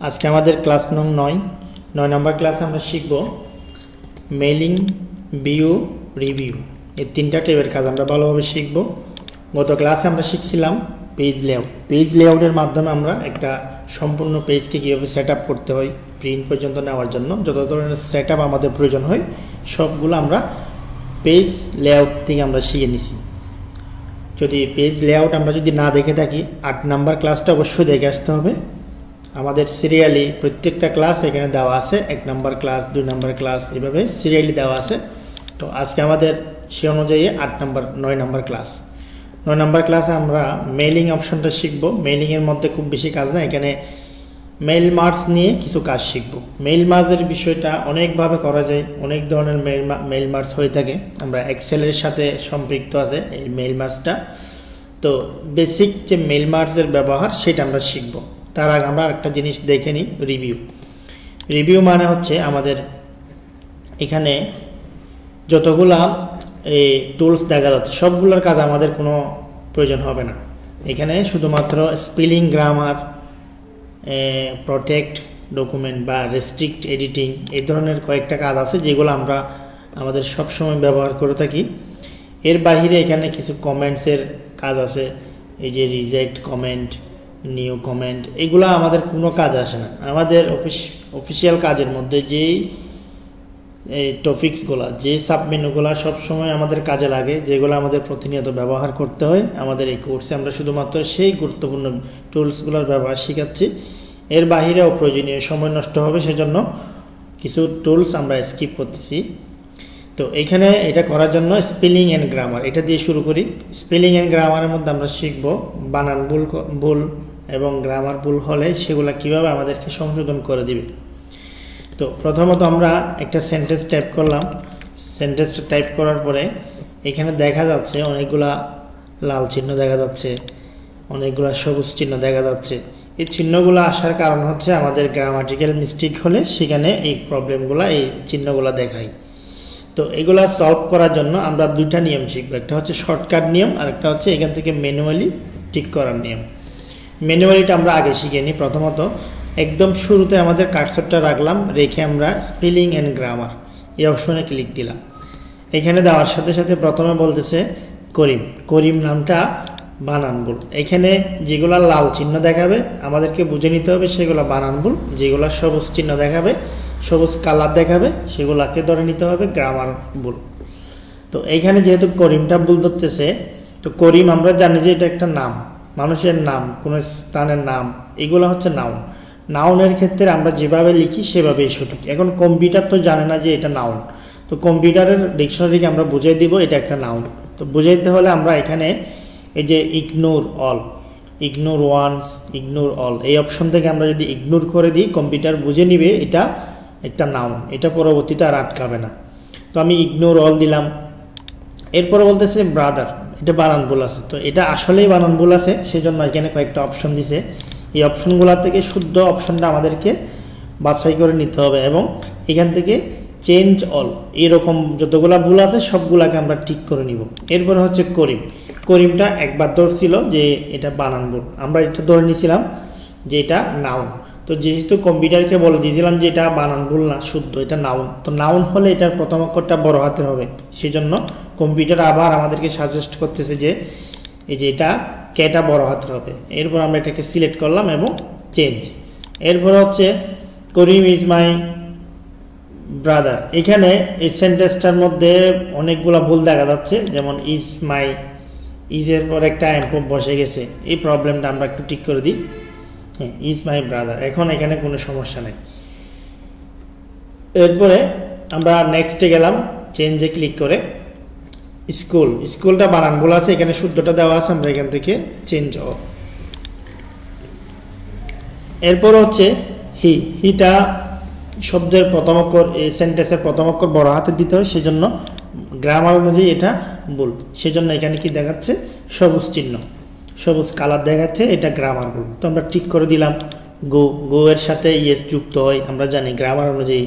আজকে আমাদের ক্লাস নং 9 নম্বর ক্লাসে আমরা শিখব মেইলিং, ভিউ, রিভিউ এই তিনটা টাইপের কাজ আমরা ভালোভাবে শিখব। গত ক্লাসে আমরা শিখছিলাম পেজ লেআউট। পেজ লেআউটের মাধ্যমে আমরা একটা সম্পূর্ণ পেজকে কীভাবে সেট আপ করতে হয় প্রিন্ট পর্যন্ত নেওয়ার জন্য যত ধরনের সেট আপ আমাদের প্রয়োজন হয় সবগুলো আমরা পেজ লেআউট থেকে আমরা শিখে নিছি। যদি পেজ লেআউট আমরা যদি না দেখে থাকি 8 নম্বর ক্লাসটা অবশ্যই দেখে আসতে হবে। আমাদের সিরিয়ালি প্রত্যেকটা ক্লাস এখানে দেওয়া আছে, 1 নম্বর ক্লাস, 2 নম্বর ক্লাস, এভাবে সিরিয়ালি দেওয়া আছে। তো আজকে আমাদের সে অনুযায়ী 9 নম্বর ক্লাস। 9 নম্বর ক্লাসে আমরা মেইলিং অপশনটা শিখব। মেইলিংয়ের মধ্যে খুব বেশি কাজ না, এখানে মেইল মার্জ নিয়ে কিছু কাজ শিখব। মেইল মার্জের বিষয়টা অনেকভাবে করা যায়, অনেক ধরনের মেইল মার্জ হয়ে থাকে। আমরা এক্সেলের সাথে সম্পৃক্ত আছে এই মেইল মার্জটা। তো বেসিক যে মেইল মার্জের ব্যবহার সেটা আমরা শিখব। তার আগে আমরা একটা জিনিস দেখে নিই, রিভিউ। রিভিউ মানে হচ্ছে আমাদের এখানে যতগুলা এই টুলস দেখা যাচ্ছে সবগুলোর কাজ আমাদের কোনো প্রয়োজন হবে না। এখানে শুধুমাত্র স্পেলিং, গ্রামার, প্রোটেক্ট ডকুমেন্ট বা রেস্ট্রিক্ট এডিটিং এই ধরনের কয়েকটা কাজ আছে যেগুলো আমরা আমাদের সবসময় ব্যবহার করে থাকি। এর বাইরে এখানে কিছু কমেন্টসের কাজ আছে, এই যে রিজেক্ট কমেন্ট, নিউ কমেন্ট, এগুলো আমাদের কোনো কাজ আসে না। আমাদের অফিসিয়াল কাজের মধ্যে যেই টপিকসগুলো, যে সাবমেনুগুলো সবসময় আমাদের কাজে লাগে, যেগুলো আমাদের প্রতিনিয়ত ব্যবহার করতে হয়, আমাদের এই কোর্সে আমরা শুধুমাত্র সেই গুরুত্বপূর্ণ টুলসগুলোর ব্যবহার শেখাচ্ছি। এর বাহিরে অপ্রয়োজনীয় সময় নষ্ট হবে, সেজন্য কিছু টুলস আমরা স্কিপ করতেছি। তো এইখানে এটা করার জন্য স্পেলিং অ্যান্ড গ্রামার এটা দিয়ে শুরু করি। স্পেলিং অ্যান্ড গ্রামারের মধ্যে আমরা শিখব বানান ভুল এবং গ্রামার ভুল হলে সেগুলো কিভাবে আমাদেরকে সংশোধন করে দিবে। তো প্রথমত আমরা একটা সেন্টেন্স টাইপ করলাম। সেন্টেন্সটা টাইপ করার পরে এখানে দেখা যাচ্ছে অনেকগুলা লাল চিহ্ন দেখা যাচ্ছে, অনেকগুলা সবুজ চিহ্ন দেখা যাচ্ছে। এই চিহ্নগুলো আসার কারণ হচ্ছে আমাদের গ্রামাটিক্যাল মিস্টেক হলে সেখানে এই প্রবলেমগুলো, এই চিহ্নগুলো দেখায়। তো এগুলা সলভ করার জন্য আমরা দুইটা নিয়ম শিখবো, একটা হচ্ছে শর্টকাট নিয়ম আর একটা হচ্ছে এখান থেকে ম্যানুয়ালি ঠিক করার নিয়ম। ম্যানুয়ালিটা আমরা আগে শিখে নিই। প্রথমত একদম শুরুতে আমাদের কার্সরটা রাখলাম, রেখে আমরা স্পেলিং অ্যান্ড গ্রামার এই অপশনে ক্লিক দিলাম। এখানে দেওয়ার সাথে সাথে প্রথমে বলতেছে করিম। করিম নামটা বানান ভুল। এখানে যেগুলো লাল চিহ্ন দেখাবে আমাদেরকে বুঝে নিতে হবে সেগুলো বানান ভুল, যেগুলো সবুজ চিহ্ন দেখাবে, সবুজ কালার দেখাবে, সেগুলাকে ধরে নিতে হবে গ্রামার ভুল। তো এইখানে যেহেতু করিমটা ভুল ধরতেছে, তো করিম আমরা জানি যে এটা একটা নাম, মানুষের নাম, কোনো স্থানের নাম, এগুলো হচ্ছে নাউন। নাউনের ক্ষেত্রে আমরা যেভাবে লিখি সেভাবেই সঠিক। এখন কম্পিউটার তো জানে না যে এটা নাউন, তো কম্পিউটারের ডিকশনারিকে আমরা বুঝিয়ে দিব এটা একটা নাউন। তো বুঝিয়ে দিতে হলে আমরা এখানে এই যে ignore all, ignore once, ignore all এই অপশন থেকে আমরা যদি ইগনোর করে দিই কম্পিউটার বুঝে নিবে এটা একটা নাউন, এটা পরবর্তীতে আর আটকাবে না। তো আমি ইগনোর অল দিলাম। এরপরে বলতেছে ব্রাদার, এটা বানান ভুল আছে। তো এটা আসলেই বানান ভুল আছে, সেজন্য এখানে কয়েকটা অপশন দিছে। এই অপশনগুলো থেকে শুদ্ধ অপশনটা আমাদেরকে বাছাই করে নিতে হবে এবং এখান থেকে চেঞ্জ অল এরকম যতগুলা ভুল আছে সবগুলাকে আমরা ঠিক করে নিব। এরপরে হচ্ছে করিম। করিমটা একবার ধরছিল যে এটা বানান ভুল, আমরা এটা ধরে নিয়েছিলাম যে এটা নাউন। তো যেহেতু কম্পিউটারকে বলে দিয়েছিলাম যে এটা বানান ভুল না, শুদ্ধ, এটা নাউন। তো নাউন হলে এটার প্রথম অক্ষরটা বড় হাতের হবে, সেজন্য কম্পিউটার আবার আমাদেরকে সাজেস্ট করতেছে যে এই যে এটা কেটা বড় হাতের হবে। এরপর আমরা এটাকে সিলেক্ট করলাম এবং চেঞ্জ। এরপর হচ্ছে করিম ইজ মাই ব্রাদার। এখানে এই সেন্টেন্সটার মধ্যে অনেকগুলো ভুল দেখা যাচ্ছে, যেমন ইজ মাই, ইজের পর একটা এম্পপ বসে গেছে, এই প্রবলেমটা আমরা একটু ঠিক করে দিই। হ্যাঁ, ইজ মাই ব্রাদার, এখন এখানে কোনো সমস্যা নেই। এরপরে আমরা নেক্সটে গেলাম, চেঞ্জে ক্লিক করে স্কুল। স্কুলটা বানান ভুল আছে, এখানে শুদ্ধটা দেওয়া আছে, আমরা এখান থেকে চেঞ্জ অফ। এরপর হচ্ছে হি। হিটা শব্দের প্রথম অক্ষর, এই সেন্টেন্সের প্রথম অক্ষর বড় হাতে দিতে হয়, সেজন্য গ্রামার অনুযায়ী এটা ভুল। সেজন্য এখানে কি দেখাচ্ছে, সবুজ চিহ্ন, সবুজ কালার দেখাচ্ছে, এটা গ্রামার ভুল। তো আমরা ঠিক করে দিলাম। গো, গো এর সাথে ইয়েস যুক্ত হয়, আমরা জানি গ্রামার অনুযায়ী।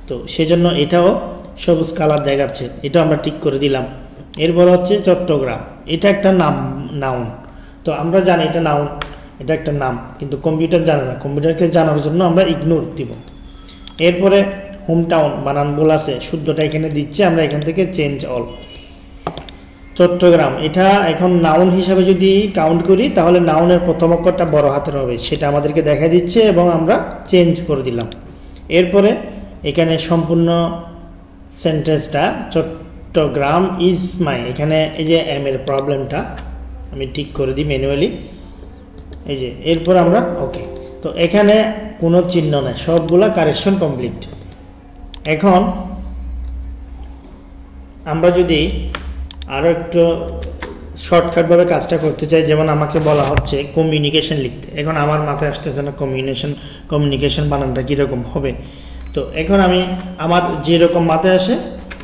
তো সেজন্য এটাও সবুজ কালার দেখাচ্ছে, এটা আমরা ঠিক করে দিলাম। এরপর হচ্ছে চট্টগ্রাম, এটা একটা নাউন। তো আমরা জানি এটা নাউন, এটা একটা নাম, কিন্তু কম্পিউটার জানে না। কম্পিউটারকে জানার জন্য আমরা ইগনোর দিব। এরপরে হোম টাউন বানান ভুল আছে, শুদ্ধটা এখানে দিচ্ছে, আমরা এখান থেকে চেঞ্জ অল। চট্টগ্রাম, এটা এখন নাউন হিসাবে যদি কাউন্ট করি তাহলে নাউনের প্রথম অক্ষরটা বড় হাতের হবে, সেটা আমাদেরকে দেখা দিচ্ছে এবং আমরা চেঞ্জ করে দিলাম। এরপরে এখানে সম্পূর্ণ সেন্টেন্সটা চট্টগ্রাম ইজ মাই, এখানে এই যে এম এর প্রবলেমটা আমি ঠিক করে দিই ম্যানুয়ালি, এই যে। এরপর আমরা ওকে, তো এখানে কোনো চিহ্ন নেই, সবগুলা কারেকশন কমপ্লিট। এখন আমরা যদি আরও একটু শর্টকাটভাবে কাজটা করতে চাই, যেমন আমাকে বলা হচ্ছে কমিউনিকেশন লিখতে, এখন আমার মাথায় আসতেছে না কমিউনিকেশন বানানটা কীরকম হবে। তো এখন আমি আমার যেরকম মাথায় আসে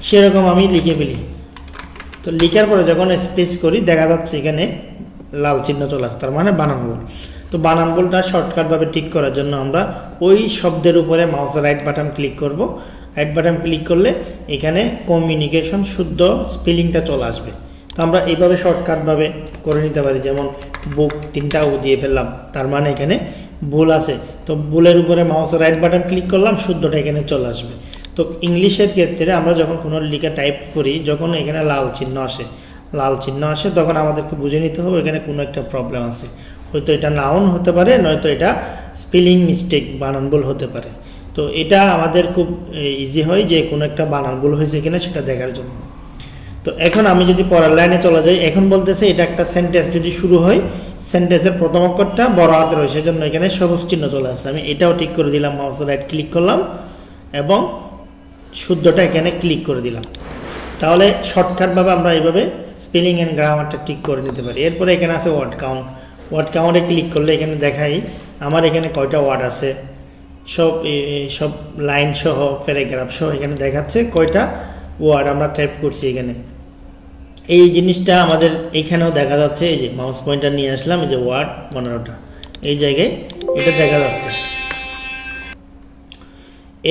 সেরকম আমি লিখে ফেলি। তো লিখার পরে যখন স্পেস করি দেখা যাচ্ছে এখানে লাল চিহ্ন চলে আসে, তার মানে বানান ভুল। তো বানান ভুলটা শর্টকাটভাবে ঠিক করার জন্য আমরা ওই শব্দের উপরে মাউসের রাইট বাটন ক্লিক করব। রাইট বাটন ক্লিক করলে এখানে কমিউনিকেশন শুদ্ধ স্পেলিংটা চলে আসবে। তো আমরা এইভাবে শর্টকাটভাবে করে নিতে পারি, যেমন বুক তিনটাও দিয়ে ফেললাম, তার মানে এখানে ভুল আছে। তো ভুলের উপরে মাউসের রাইট বাটন ক্লিক করলাম, শুদ্ধটা এখানে চলে আসবে। তো ইংলিশের ক্ষেত্রে আমরা যখন কোনো লিখে টাইপ করি, যখন এখানে লাল চিহ্ন আসে তখন আমাদেরকে বুঝে নিতে হবে এখানে কোনো একটা প্রবলেম আছে, হয়তো এটা নাউন হতে পারে, নয়তো এটা স্পেলিং মিস্টেক বানান ভুল হতে পারে। তো এটা আমাদের খুব ইজি হয় যে কোনো একটা বানান ভুল হয়েছে কিনা সেটা দেখার জন্য। তো এখন আমি যদি পরের লাইনে চলে যাই, এখন বলতেছে এটা একটা সেন্টেন্স যদি শুরু হয়, সেন্টেন্সের প্রথম অক্ষরটা বড় হাতের হয়, সেজন্য এখানে সবুজ চিহ্ন চলে আসছে। আমি এটাও ঠিক করে দিলাম, মাউসের রাইট ক্লিক করলাম এবং শুদ্ধটা এখানে ক্লিক করে দিলাম। তাহলে শর্টকাটভাবে আমরা এইভাবে স্পেলিং অ্যান্ড গ্রামারটা ঠিক করে নিতে পারি। এরপরে এখানে আছে ওয়ার্ড কাউন্টে ক্লিক করলে এখানে দেখাই আমার এখানে কয়টা ওয়ার্ড আছে, সব লাইন সহ প্যারাগ্রাফ সহ এখানে দেখাচ্ছে কয়টা ওয়ার্ড আমরা টাইপ করছি এখানে। এই জিনিসটা আমাদের এখানেও দেখা যাচ্ছে, এই যে মাউস পয়েন্টার নিয়ে আসলাম, এই যে ওয়ার্ড 15টা এই জায়গায় এটা দেখা যাচ্ছে।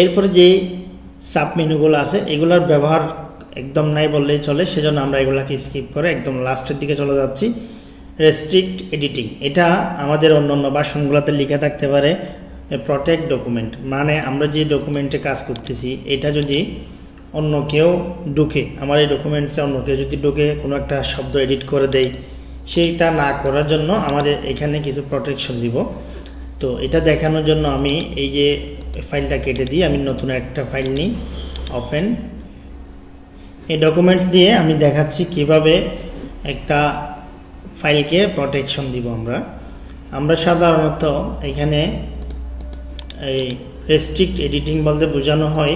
এরপরে যে সাব মেনুগুলো আছে এগুলোর ব্যবহার একদম নাই বললেই চলে, সেজন্য আমরা এগুলাকে স্কিপ করে একদম লাস্টের দিকে চলে যাচ্ছি। রেস্ট্রিক্ট এডিটিং, এটা আমাদের অন্য ভার্সনগুলোতে লেখা থাকতে পারে প্রটেক্ট ডকুমেন্ট, মানে আমরা যে ডকুমেন্টে কাজ করতেছি এটা যদি অন্য কেউ ঢুকে, আমার এই ডকুমেন্টসে অন্য কেউ যদি ঢুকে কোনো একটা শব্দ এডিট করে দেয়, সেইটা না করার জন্য আমাদের এখানে কিছু প্রোটেকশন দিব। তো এটা দেখানোর জন্য আমি এই যে ফাইলটা কেটে দিই, আমি নতুন একটা ফাইল নিই, ওপেন। এই ডকুমেন্টস দিয়ে আমি দেখাচ্ছি কিভাবে একটা ফাইলকে প্রোটেকশন দিব। আমরা সাধারণত এখানে এই রেস্ট্রিক্ট এডিটিং বলতে বোঝানো হয়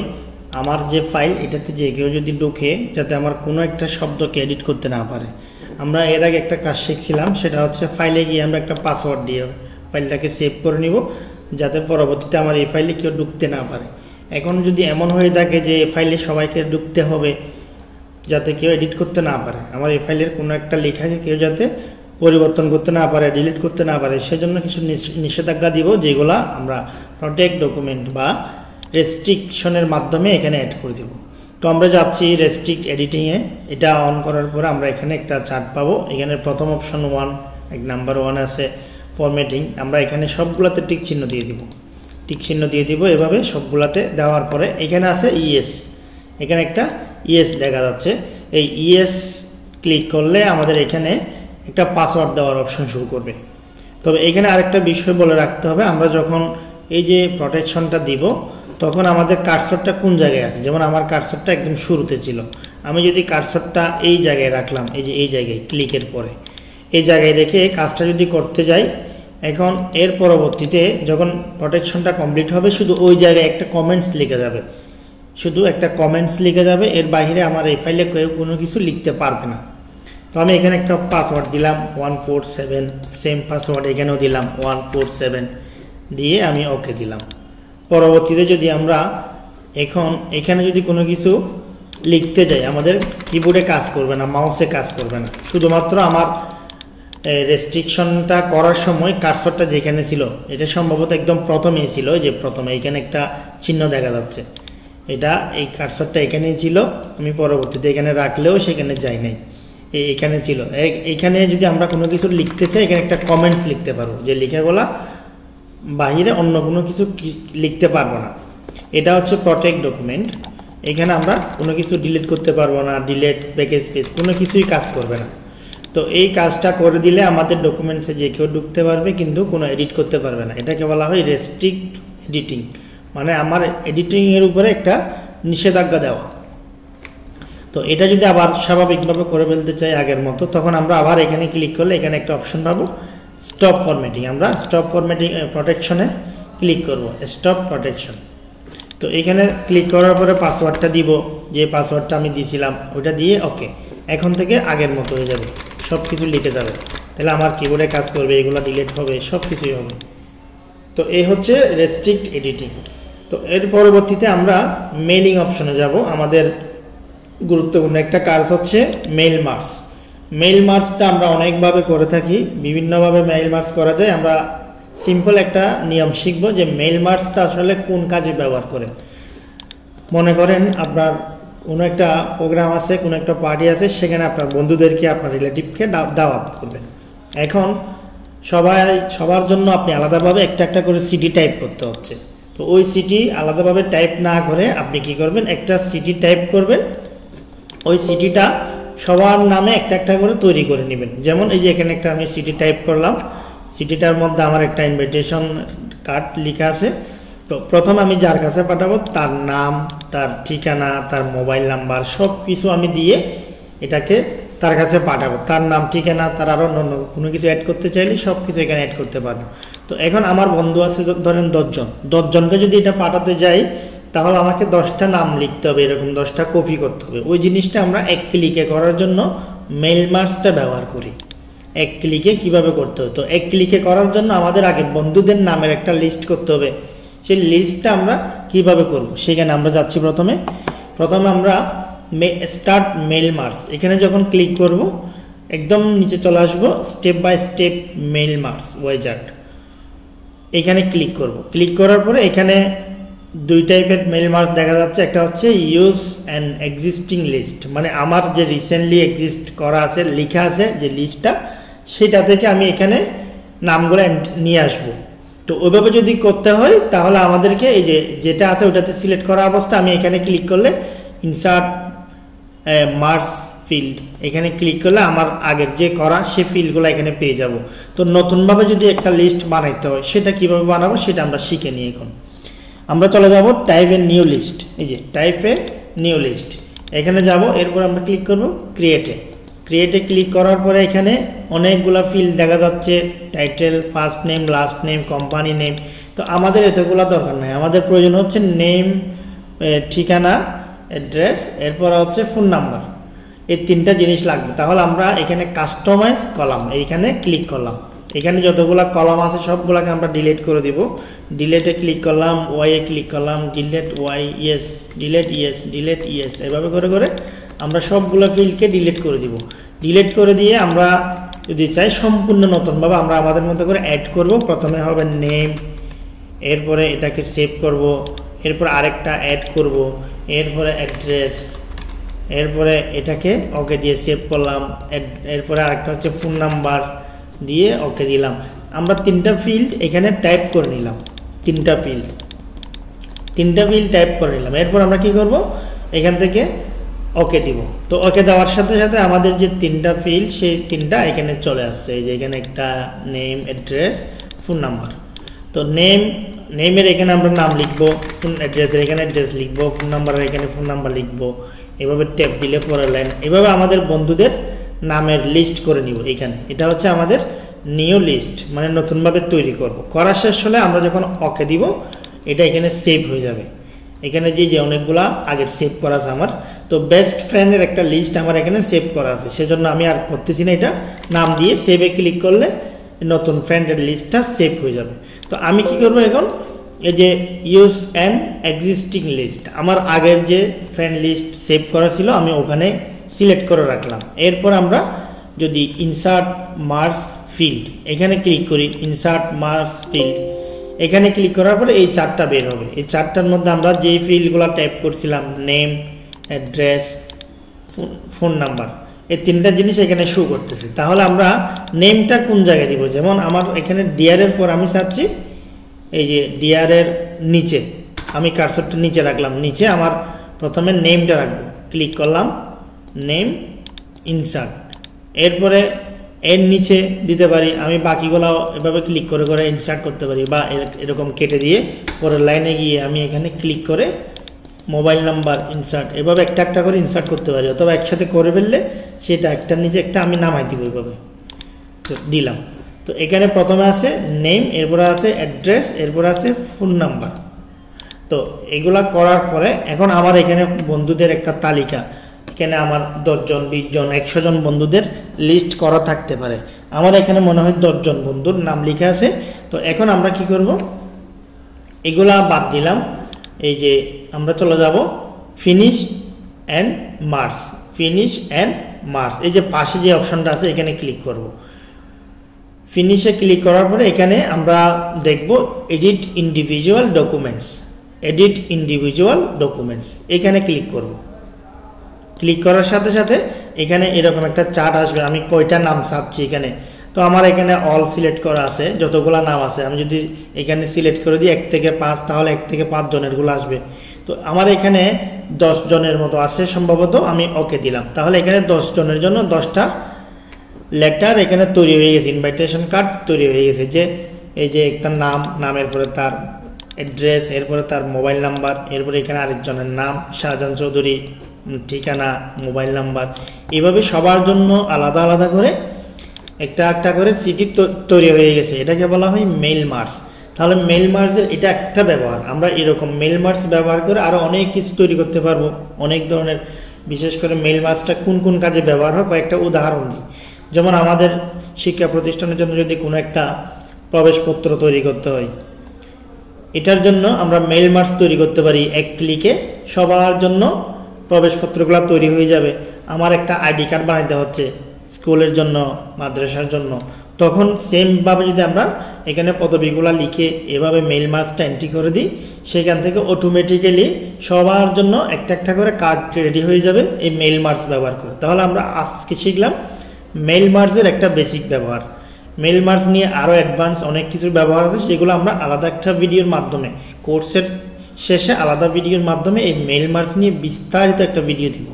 আমার যে ফাইল এটাতে যে কেউ যদি ঢুকে যাতে আমার কোনো একটা শব্দকে এডিট করতে না পারে। আমরা এর আগে একটা কাজ শিখছিলাম, সেটা হচ্ছে ফাইলে গিয়ে আমরা একটা পাসওয়ার্ড দিয়ে ফাইলটাকে সেভ করে নিব যাতে পরবর্তীতে আমার এই ফাইলে কেউ ঢুকতে না পারে। এখন যদি এমন হয়ে থাকে যে এই ফাইলে সবাইকে ঢুকতে হবে যাতে কেউ এডিট করতে না পারে, আমার এই ফাইলের কোনো একটা লেখাকে কেউ যাতে পরিবর্তন করতে না পারে, ডিলিট করতে না পারে, সেজন্য কিছু নিষেধাজ্ঞা দিব যেগুলো আমরা প্রটেক্ট ডকুমেন্ট বা রেস্ট্রিকশনের মাধ্যমে এখানে অ্যাড করে দেব। তো আমরা যাচ্ছি রেস্ট্রিক্ট এডিটিংয়ে, এটা অন করার পরে আমরা এখানে একটা চার্ট পাবো। এখানে প্রথম অপশন 1, নাম্বার 1 আছে ফরম্যাটিং, আমরা এখানে সবগুলোতে টিক চিহ্ন দিয়ে দিব এভাবে সবগুলাতে দেওয়ার পরে এখানে আছে ইএস, এখানে একটা ইএস দেখা যাচ্ছে। এই ইএস ক্লিক করলে আমাদের এখানে একটা পাসওয়ার্ড দেওয়ার অপশন শুরু করবে। তবে এখানে আরেকটা বিষয় বলে রাখতে হবে, আমরা যখন এই যে প্রোটেকশনটা দিব তখন আমাদের কার্সরটা কোন জায়গায় আছে। যেমন আমার কার্সরটা একদম শুরুতে ছিল, আমি যদি কার্সরটা এই জায়গায় রাখলাম, এই যে এই জায়গায় ক্লিকের পরে এই জায়গায় রেখে কাজটা যদি করতে যাই, এখন এর পরবর্তীতে যখন প্রোটেকশনটা কমপ্লিট হবে শুধু ওই জায়গায় একটা কমেন্টস লিখে যাবে, এর বাইরে আমার এই ফাইলে কেউ কোনো কিছু লিখতে পারবে না। তো আমি এখানে একটা পাসওয়ার্ড দিলাম 147, সেম পাসওয়ার্ড এখানেও দিলাম 147 দিয়ে আমি ওকে দিলাম। পরবর্তীতে যদি আমরা এখন এখানে যদি কোনো কিছু লিখতে যাই আমাদের কিবোর্ডে কাজ করবে না, মাউসে কাজ করবে না, শুধুমাত্র আমার রেস্ট্রিকশনটা করার সময় কার্সরটা যেখানে ছিল এটা সম্ভবত একদম প্রথমেই ছিল, যে প্রথমে এখানে একটা চিহ্ন দেখা যাচ্ছে, এটা এই কার্সরটা এখানেই ছিল, আমি পরবর্তীতে এখানে রাখলেও সেখানে যাই নাই। এখানে ছিল। এখানে যদি আমরা কোনো কিছু লিখতে চাই এখানে একটা কমেন্টস লিখতে পারবো, যে লেখাগুলা বাহিরে অন্য কোনো কিছু লিখতে পারবো না। এটা হচ্ছে প্রটেক্ট ডকুমেন্ট। এখানে আমরা কোনো কিছু ডিলিট করতে পারবো না, ডিলিট ব্যাক স্পেস কোনো কিছুই কাজ করবে না। তো এই কাজটা করে দিলে আমাদের ডকুমেন্টসে যে কেউ ঢুকতে পারবে কিন্তু কোনো এডিট করতে পারবে না। এটাকে বলা হয় রেস্ট্রিক্ট এডিটিং, মানে আমার এডিটিংয়ের উপরে একটা নিষেধাজ্ঞা দেওয়া। তো এটা যদি আবার স্বাভাবিকভাবে করে ফেলতে চাই আগের মতো, তখন আমরা আবার এখানে ক্লিক করলে এখানে একটা অপশন পাবো স্টপ ফরম্যাটিং। আমরা স্টপ ফরম্যাটিং প্রোটেকশনে ক্লিক করব, স্টপ প্রোটেকশন। তো এখানে ক্লিক করার পরে পাসওয়ার্ডটা দিব, যে পাসওয়ার্ডটা আমি দিয়েছিলাম ওইটা দিয়ে ওকে। এখন থেকে আগের মতো হয়ে যাবে, সব কিছু লিখে যাবে, তাহলে আমার কিবোর্ডে কাজ করবে, এগুলো ডিলিট হবে, সব কিছুই হবে। তো এই হচ্ছে রেস্ট্রিক্ট এডিটিং। তো এর পরবর্তীতে আমরা মেইলিং অপশনে যাব। আমাদের গুরুত্বপূর্ণ একটা কাজ হচ্ছে মেইল মার্জ। মেইল মার্জটা আমরা অনেকভাবে করে থাকি, বিভিন্নভাবে মেইল মার্জ করা যায়। আমরা সিম্পল একটা নিয়ম শিখব যে মেইল মার্জটা আসলে কোন কাজে ব্যবহার করে। মনে করেন আপনার কোনো একটা প্রোগ্রাম আছে, কোনো একটা পার্টি আছে, সেখানে আপনার বন্ধুদেরকে আপনার রিলেটিভকে দাওয়াত করবেন। এখন সবার জন্য আপনি আলাদাভাবে একটা একটা করে সিটি টাইপ করতে হচ্ছে। তো ওই সিটি আলাদাভাবে টাইপ না করে আপনি কি করবেন, একটা সিটি টাইপ করবেন, ওই সিটিটা সবার নামে একটা একটা করে তৈরি করে নেবেন। যেমন এই যে এখানে একটা আমি সিটি টাইপ করলাম, সিটিটার মধ্যে আমার একটা ইনভিটেশন কার্ড লেখা আছে। তো প্রথম আমি যার কাছে পাঠাবো তার নাম, তার ঠিকানা, তার মোবাইল নাম্বার সব কিছু আমি দিয়ে এটাকে তার কাছে পাঠাবো। তার নাম, ঠিকানা, তার আরও অন্য কোনো কিছু অ্যাড করতে চাইলে সব কিছু এখানে অ্যাড করতে পারবো। তো এখন আমার বন্ধু আছে ধরেন 10 জনকে যদি এটা পাঠাতে যাই তাহলে আমাকে 10টা নাম লিখতে হবে, এরকম 10টা কপি করতে হবে। ওই জিনিসটা আমরা এক ক্লিকে করার জন্য মেইল মার্জটা ব্যবহার করি। এক ক্লিকে কিভাবে করতে হবে, তো এক ক্লিকে করার জন্য আমাদের আগে বন্ধুদের নামের একটা লিস্ট করতে হবে। সেই লিস্টটা আমরা কিভাবে করব, সেখানে আমরা যাচ্ছি। প্রথমে আমরা স্টার্ট মেইল মার্জ, এখানে যখন ক্লিক করব একদম নিচে চলে আসবো step by step mail merge wizard, এখানে ক্লিক করব। ক্লিক করার পরে এখানে দুই টাইপের মেইল মার্জ দেখা যাচ্ছে। একটা হচ্ছে ইউজ অ্যান এক্সিস্টিং লিস্ট, মানে আমার যে রিসেন্টলি এক্সিস্ট করা আছে, লেখা আছে যে লিস্টটা, সেটা থেকে আমি এখানে নামগুলো নিয়ে আসবো। তো ওইভাবে যদি করতে হয় তাহলে আমাদেরকে এই যেটা আছে ওটাতে সিলেক্ট করা অবস্থা আমি এখানে ক্লিক করলে ইনসার্ট মার্জ ফিল্ড, এখানে ক্লিক করলে আমার আগের যে করা সে ফিল্ডগুলো এখানে পেয়ে যাব। তো নতুনভাবে যদি একটা লিস্ট বানাইতে হয় সেটা কিভাবে বানাবো সেটা আমরা শিখে নিই। এখন আমরা চলে যাব টাইপ এ নিউ লিস্ট, এই যে টাইপ এ নিউ লিস্ট, এখানে যাব। এরপর আমরা ক্লিক করব ক্রিয়েটে ক্লিক করার পরে এখানে অনেকগুলো ফিল্ড দেখা যাচ্ছে, title, first name, last name, company name. তো আমাদের এতগুলো দরকার নাই, আমাদের প্রয়োজন হচ্ছে নেম, ঠিকানা, অ্যাড্রেস, এরপর হচ্ছে ফোন নাম্বার, এই তিনটা জিনিস লাগবে। তাহলে আমরা এখানে কাস্টমাইজ কলাম এইখানে ক্লিক করলাম, এখানে যতগুলো কলাম আছে সবগুলোকে আমরা ডিলিট করে দিব। ডিলেটে ক্লিক করলাম, ওয়াইয়ে ক্লিক করলাম, delete Y, yes, delete yes, delete yes, এভাবে করে করে আমরা সবগুলো ফিল্ডকে ডিলিট করে দিব। ডিলিট করে দিয়ে আমরা যদি চাই সম্পূর্ণ নতুনভাবে আমরা আমাদের মতো করে অ্যাড করব। প্রথমে হবে নেম, এরপরে এটাকে সেভ করব, এরপর আরেকটা অ্যাড করব, এরপরে অ্যাড্রেস, এরপরে এটাকে ওকে দিয়ে সেভ করলাম, এরপরে আরেকটা হচ্ছে ফোন নাম্বার দিয়ে ওকে দিলাম। আমরা তিনটা ফিল্ড এখানে টাইপ করে নিলাম, তিনটা ফিল্ড টাইপ করে নিলাম। এরপর আমরা কি করব, এখান থেকে ওকে দিব। তো ওকে দেওয়ার সাথে সাথে আমাদের যে তিনটা ফিল্ড সেই তিনটা এখানে চলে আসছে। এই যে এখানে একটা নেম, অ্যাড্রেস, ফোন নাম্বার। তো নেমের এখানে আমরা নাম লিখবো, ফোন অ্যাড্রেসের এখানে অ্যাড্রেস লিখবো, ফোন নাম্বারের এখানে ফোন নাম্বার লিখবো, এভাবে ট্যাপ দিলে পরের লাইন। এভাবে আমাদের বন্ধুদের নামের লিস্ট করে নিব এখানে। এটা হচ্ছে আমাদের নিউ লিস্ট, মানে নতুনভাবে তৈরি করব। করা শেষ হলে আমরা যখন ওকে দিব এটা এখানে সেভ হয়ে যাবে। এখানে যে অনেকগুলা আগের সেভ করা আছে আমার, তো বেস্ট ফ্রেন্ডের একটা লিস্ট আমার এখানে সেভ করা আছে, সেজন্য আমি আর করতেছি না, এটা নাম দিয়ে সেভে ক্লিক করলে নতুন ফ্রেন্ডের লিস্টটা সেভ হয়ে যাবে। তো আমি কি করব এখন, এই যে ইউজ অ্যান এক্সিস্টিং লিস্ট, আমার আগের যে ফ্রেন্ড লিস্ট সেভ করা ছিল আমি ওখানে সিলেক্ট করে রাখলাম। এরপর আমরা যদি ইনসার্ট মার্জ ফিল্ড এখানে ক্লিক করি, ইনসার্ট মার্জ ফিল্ড এখানে ক্লিক করার পরে এই চারটা বের হবে। এই চারটার মধ্যে আমরা যেই ফিল্ডগুলো টাইপ করছিলাম, নেম, অ্যাড্রেস, ফোন নাম্বার, এই তিনটা জিনিস এখানে শো করতেছে। তাহলে আমরা নেমটা কোন জায়গায় দিব, যেমন আমার এখানে ডিআরের পর আমি চাচ্ছি এই যে ডিআরের নিচে আমি কার্সরটা নিচে রাখলাম, নিচে আমার প্রথমে নেমটা রাখবো, ক্লিক করলাম নেম ইনসার্ট, এরপরে এর নিচে দিতে পারি আমি বাকিগুলো এভাবে ক্লিক করে করে ইনসার্ট করতে পারি, বা এরকম কেটে দিয়ে পরের লাইনে গিয়ে আমি এখানে ক্লিক করে মোবাইল নাম্বার ইনসার্ট, এভাবে একটা একটা করে ইনসার্ট করতে পারি, অথবা একসাথে করে ফেললে সেটা একটার নিচে একটা আমি নামাই দিব এইভাবে। তো দিলাম, তো এখানে প্রথমে আছে নেম, এরপরে আছে অ্যাড্রেস, এরপরে আছে ফোন নাম্বার। তো এগুলা করার পরে এখন আমার এখানে বন্ধুদের একটা তালিকা, এখানে আমার 10 জন 20 জন 100 জন বন্ধুদের লিস্ট করা থাকতে পারে, আমার এখানে মনে হয় 10 জন বন্ধুর নাম লেখা আছে। তো এখন আমরা কি করব, এগুলা বাদ দিলাম, এই যে আমরা চলে যাব finish and merge, finish and merge, এই যে পাশে যে অপশনটা আছে এখানে ক্লিক করব। ফিনিশে ক্লিক করার পরে এখানে আমরা দেখব edit individual documents, edit individual documents, এখানে ক্লিক করব। ক্লিক করার সাথে সাথে এখানে এরকম একটা চার্ট আসবে, আমি কয়টা নাম চাচ্ছি এখানে। তো আমার এখানে অল সিলেক্ট করা আছে, যতগুলা নাম আছে আমি যদি এখানে সিলেক্ট করে দিই 1 থেকে 5, তাহলে 1 থেকে 5 জনেরগুলো আসবে। তো আমার এখানে 10 জনের মতো আছে সম্ভবত, আমি ওকে দিলাম, তাহলে এখানে 10 জনের জন্য 10টা লেটার এখানে তৈরি হয়ে গেছে, ইনভাইটেশন কার্ড তৈরি হয়ে গেছে। যে এই যে একটা নাম, নামের পরে তার অ্যাড্রেস, এরপরে তার মোবাইল নাম্বার, এরপরে এখানে আরেকজনের নাম শাহজাহান চৌধুরী, ঠিকানা, মোবাইল নাম্বার, এভাবে সবার জন্য আলাদা আলাদা করে একটা একটা করে সিটি তৈরি হয়ে গেছে। এটাকে বলা হয় মেইল মার্জ। তাহলে মেইল মার্জের এটা একটা ব্যবহার, আমরা এরকম মেইল মার্জ ব্যবহার করে আরও অনেক কিছু তৈরি করতে পারবো, অনেক ধরনের। বিশেষ করে মেইল মার্জটা কোন কোন কাজে ব্যবহার হয় কয়েকটা উদাহরণ দিই। যেমন আমাদের শিক্ষা প্রতিষ্ঠানের জন্য যদি কোনো একটা প্রবেশপত্র তৈরি করতে হয়, এটার জন্য আমরা মেইল মার্জ তৈরি করতে পারি, এক ক্লিকে সবার জন্য প্রবেশপত্রগুলো তৈরি হয়ে যাবে। আমার একটা আইডি কার্ড বানাইতে হচ্ছে স্কুলের জন্য, মাদ্রাসার জন্য, তখন সেমভাবে যদি আমরা এখানে পদবিগুলো লিখে এভাবে মেইল মার্জটা এন্ট্রি করে দিই, সেখান থেকে অটোমেটিক্যালি সবার জন্য একটা একটা করে কার্ড রেডি হয়ে যাবে এই মেইল মার্জ ব্যবহার করে। তাহলে আমরা আজকে শিখলাম মেইল মার্জের একটা বেসিক ব্যবহার। মেইল মার্জ নিয়ে আরও অ্যাডভান্স অনেক কিছুর ব্যবহার আছে, সেগুলো আমরা আলাদা একটা ভিডিওর মাধ্যমে, কোর্সের শেষে আলাদা ভিডিওর মাধ্যমে এই মেইল মার্জ নিয়ে বিস্তারিত একটা ভিডিও দিব।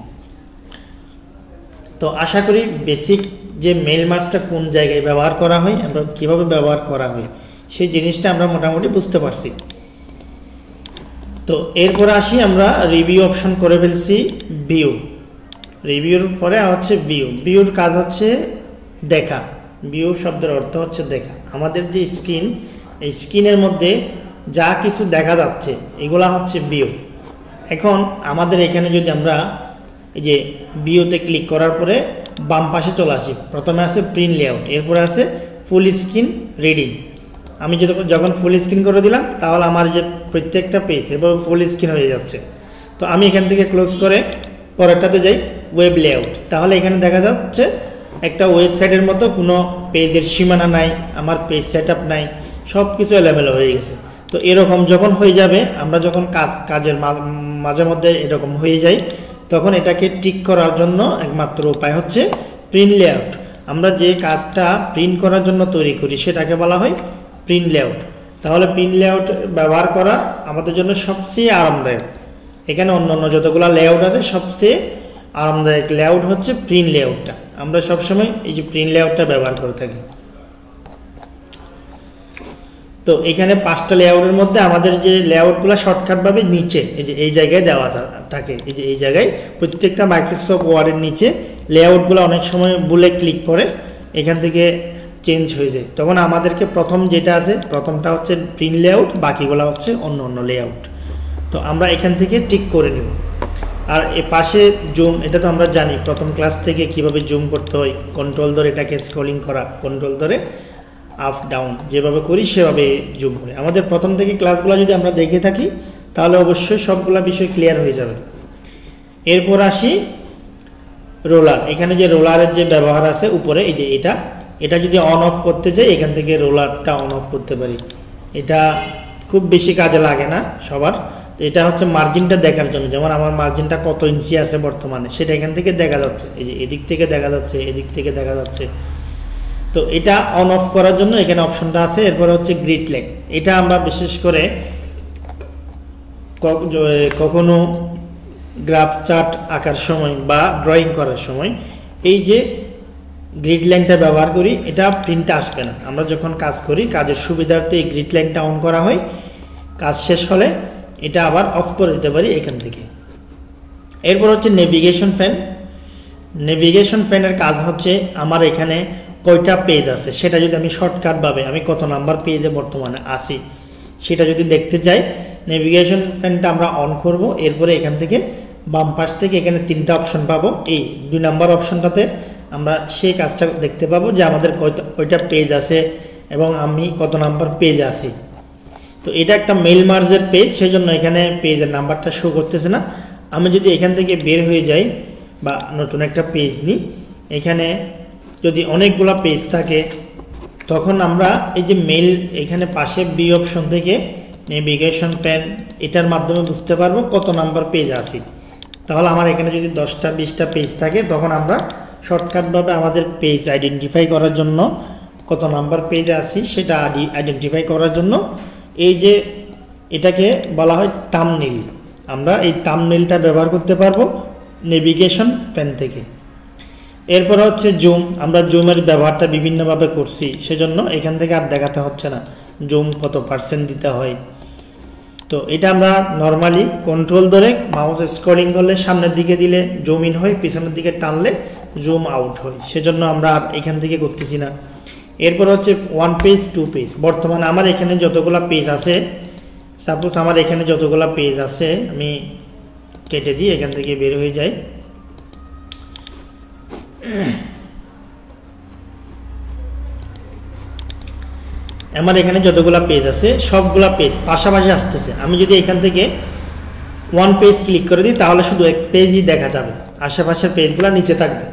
তো আশা করি বেসিক যে মেইল মার্জটা কোন জায়গায় ব্যবহার করা হয়, আমরা কীভাবে ব্যবহার করা হয়, সেই জিনিসটা আমরা মোটামুটি বুঝতে পারছি। তো এরপর আসি, আমরা রিভিউ অপশন করে ফেলছি ভিউ, রিভিউর পরে হচ্ছে ভিউ। ভিউর কাজ হচ্ছে দেখা, ভিউ শব্দের অর্থ হচ্ছে দেখা। আমাদের যে স্ক্রিন, এই স্ক্রিনের মধ্যে যা কিছু দেখা যাচ্ছে এগুলা হচ্ছে ভিউ। এখন আমাদের এখানে যদি আমরা এই যে ভিউতে ক্লিক করার পরে বাম পাশে চলে আসি, প্রথমে আছে প্রিন্ট লেআউট, এরপরে আছে ফুল স্ক্রিন রিডিং। আমি যখন ফুল স্ক্রিন করে দিলাম, তাহলে আমার যে প্রত্যেকটা পেজ এভাবে ফুল স্ক্রিন হয়ে যাচ্ছে। তো আমি এখান থেকে ক্লোজ করে পরেরটাতে যাই, ওয়েব লেআউট। তাহলে এখানে দেখা যাচ্ছে একটা ওয়েবসাইটের মতো কোনো পেজের সীমানা নাই, আমার পেজ সেট আপ নাই, সব কিছু এলোমেলো হয়ে গেছে। তো এরকম যখন হয়ে যাবে, আমরা যখন কাজের মাঝে মধ্যে এরকম হয়ে যায়, তখন এটাকে ঠিক করার জন্য একমাত্র উপায় হচ্ছে প্রিন্ট লেআউট। আমরা যে কাজটা প্রিন্ট করার জন্য তৈরি করি সেটাকে বলা হয় প্রিন্ট লেআউট। তাহলে প্রিন্ট লেআউট ব্যবহার করা আমাদের জন্য সবচেয়ে আরামদায়ক। এখানে অন্য অন্য যতগুলো লেআউট আছে, সবচেয়ে আরামদায়ক লেআউট হচ্ছে প্রিন্ট লেআউটটা। আমরা সবসময় এই যে প্রিন্ট লেআউটটা ব্যবহার করে থাকি। তো এখানে 5টা লেআউটের মধ্যে আমাদের যে লেআউটগুলো শর্টকাটভাবে নিচে এই যে এই জায়গায় দেওয়া থাকে, এই যে এই জায়গায় প্রত্যেকটা মাইক্রোসফট ওয়ার্ডের নিচে লেআউটগুলো অনেক সময় বুলে ক্লিক করে এখান থেকে চেঞ্জ হয়ে যায়। তখন আমাদেরকে প্রথম যেটা আছে, প্রথমটা হচ্ছে প্রিন্ট লেআউট, বাকিগুলো হচ্ছে অন্য অন্য লেআউট। তো আমরা এখান থেকে ঠিক করে নেব। আর এ পাশে জুম, এটা তো আমরা জানি প্রথম ক্লাস থেকে কিভাবে জুম করতে হয়, কন্ট্রোল ধরে এটাকে স্ক্রলিং করা, কন্ট্রোল ধরে আপ ডাউন যেভাবে করি সেভাবে জুম হয়। আমাদের প্রথম থেকে ক্লাসগুলো যদি আমরা দেখে থাকি, তাহলে অবশ্যই সবগুলা বিষয় ক্লিয়ার হয়ে যাবে। এরপর আসি রোলার। এখানে যে রোলারের যে ব্যবহার আছে উপরে, এই যে এটা যদি অন অফ করতে চাই, এখান থেকে রোলারটা অন অফ করতে পারি। এটা খুব বেশি কাজে লাগে না সবার, এটা হচ্ছে মার্জিনটা দেখার জন্য, যেমন আমার মার্জিনটা কত ইঞ্চি আছে বর্তমানে সেটা এখান থেকে দেখা যাচ্ছে, এই যে এদিক থেকে দেখা যাচ্ছে, এদিক থেকে দেখা যাচ্ছে। তো এটা অন অফ করার জন্য এখানে অপশনটা আছে। এরপরে হচ্ছে গ্রিড লাইন, এটা আমরা বিশেষ করে কখনো গ্রাফ চার্ট আঁকার সময় বা ড্রয়িং করার সময় এই যে গ্রিড লাইনটা ব্যবহার করি, এটা প্রিন্টে আসবে না। আমরা যখন কাজ করি কাজের সুবিধার্থে এই গ্রিড লাইনটা অন করা হয়, কাজ শেষ হলে এটা আবার অফ করে দিতে পারি এখান থেকে। এরপর হচ্ছে নেভিগেশন ফ্যান। নেভিগেশন ফ্যানের কাজ হচ্ছে আমার এখানে কয়টা পেজ আছে সেটা যদি আমি শর্টকাটভাবে আমি কত নাম্বার পেজে বর্তমানে আছি সেটা যদি দেখতে চাই, নেভিগেশন ফ্যানটা আমরা অন করব। এরপরে এখান থেকে বাম পাশ থেকে এখানে 3টা অপশন পাবো, এই 2 নাম্বার অপশনটাতে আমরা সেই কাজটা দেখতে পাবো যে আমাদের কয়টা পেজ আছে এবং আমি কত নাম্বার পেজ আছি। তো এটা একটা মেল মার্জের পেজ, সেজন্য এখানে পেজের নাম্বারটা শো করতেছে না। আমি যদি এখান থেকে বের হয়ে যাই বা নতুন একটা পেজ নিই, এখানে যদি অনেকগুলা পেজ থাকে তখন আমরা এই যে মেল এখানে পাশে বি অপশন থেকে নেভিগেশন ফ্যান এটার মাধ্যমে বুঝতে পারবো কত নাম্বার পেজ আছি। তাহলে আমার এখানে যদি 10টা 20টা পেজ থাকে তখন আমরা শর্টকাটভাবে আমাদের পেজ আইডেন্টিফাই করার জন্য কত নাম্বার পেজে আছি সেটা আইডেন্টিফাই করার জন্য এই যে এটাকে বলা হয় থাম্বনেইল, আমরা এই থাম্বনেইলটা ব্যবহার করতে পারবো নেভিগেশন ফ্যান থেকে। এরপর হচ্ছে জুম, আমরা জুমের ব্যবহারটা বিভিন্নভাবে করছি, সেজন্য এখান থেকে আর দেখাতে হচ্ছে না জুম কত % দিতে হয়। তো এটা আমরা নর্মালি কন্ট্রোল ধরে মাউস স্ক্রলিং করলে সামনের দিকে দিলে জুম ইন হয়, পিছনের দিকে টানলে জুম আউট হয়, সেজন্য আমরা আর এখান থেকে করতেছি না। এরপর হচ্ছে 1 পেজ 2 পেজ। বর্তমানে আমার এখানে যতগুলা পেজ আছে, সাপোজ আমার এখানে যতগুলা পেজ আছে আমি কেটে দিই, এখান থেকে বের হয়ে যাই। আমার এখানে যতগুলা পেজ আছে সবগুলা পেজ পাশাপাশি আসতেছে। আমি যদি এখান থেকে 1 পেজ ক্লিক করে দিই তাহলে শুধু এক পেজই দেখা যাবে, আশেপাশের পেজগুলো নিচে থাকবে।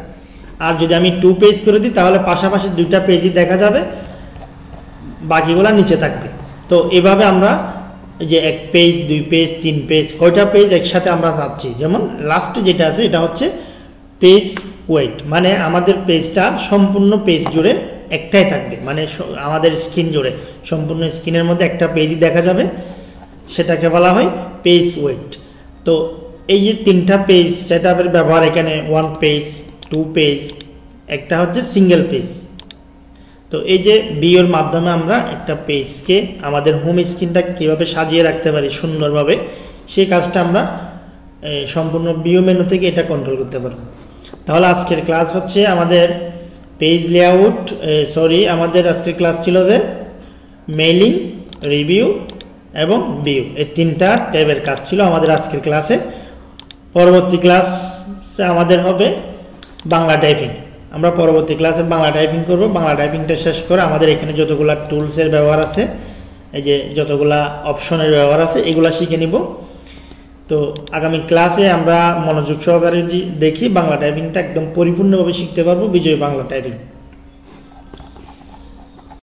আর যদি আমি 2 পেজ করে দিই তাহলে পাশাপাশি 2টা পেজই দেখা যাবে, বাকিগুলা নিচে থাকবে। তো এভাবে আমরা যে 1 পেজ 2 পেজ 3 পেজ কয়টা পেজ একসাথে আমরা চাচ্ছি, যেমন লাস্টে যেটা আছে এটা হচ্ছে পেজ ওয়েট, মানে আমাদের পেজটা সম্পূর্ণ পেজ জুড়ে একটাই থাকবে, মানে আমাদের স্ক্রিন জুড়ে সম্পূর্ণ স্ক্রিনের মধ্যে একটা পেজই দেখা যাবে, সেটাকে বলা হয় পেজ ওয়েট। তো এই যে 3টা পেজ সেটআপের ব্যবহার এখানে 1 পেজ 2 পেজ, একটা হচ্ছে সিঙ্গেল পেজ। তো এই যে ভিউর মাধ্যমে আমরা একটা পেজকে আমাদের হোম স্ক্রিনটাকে কীভাবে সাজিয়ে রাখতে পারি সুন্দরভাবে, সেই কাজটা আমরা সম্পূর্ণ ভিউ মেনু থেকে এটা কন্ট্রোল করতে পারবো। তাহলে আজকের ক্লাস হচ্ছে আমাদের পেজ লেআউট, আমাদের আজকের ক্লাস ছিল যে মেইলিং, রিভিউ এবং ভিউ, এই 3টা ট্যাবের কাজ ছিল আমাদের আজকের ক্লাসে। পরবর্তী ক্লাসে আমাদের হবে বাংলা টাইপিং। আমরা পরবর্তী ক্লাসে বাংলা টাইপিং করব। বাংলা টাইপিংটা শেষ করে আমাদের এখানে যতগুলা টুলসের ব্যবহার আছে, এই যে যতগুলা অপশনের ব্যবহার আছে এগুলা শিখে নিব। তো আগামী ক্লাসে আমরা মনোযোগ সহকারে দেখি বাংলা টাইপিংটা একদম পরিপূর্ণভাবে শিখতে পারবো। বিজয় বাংলা টাইপিং।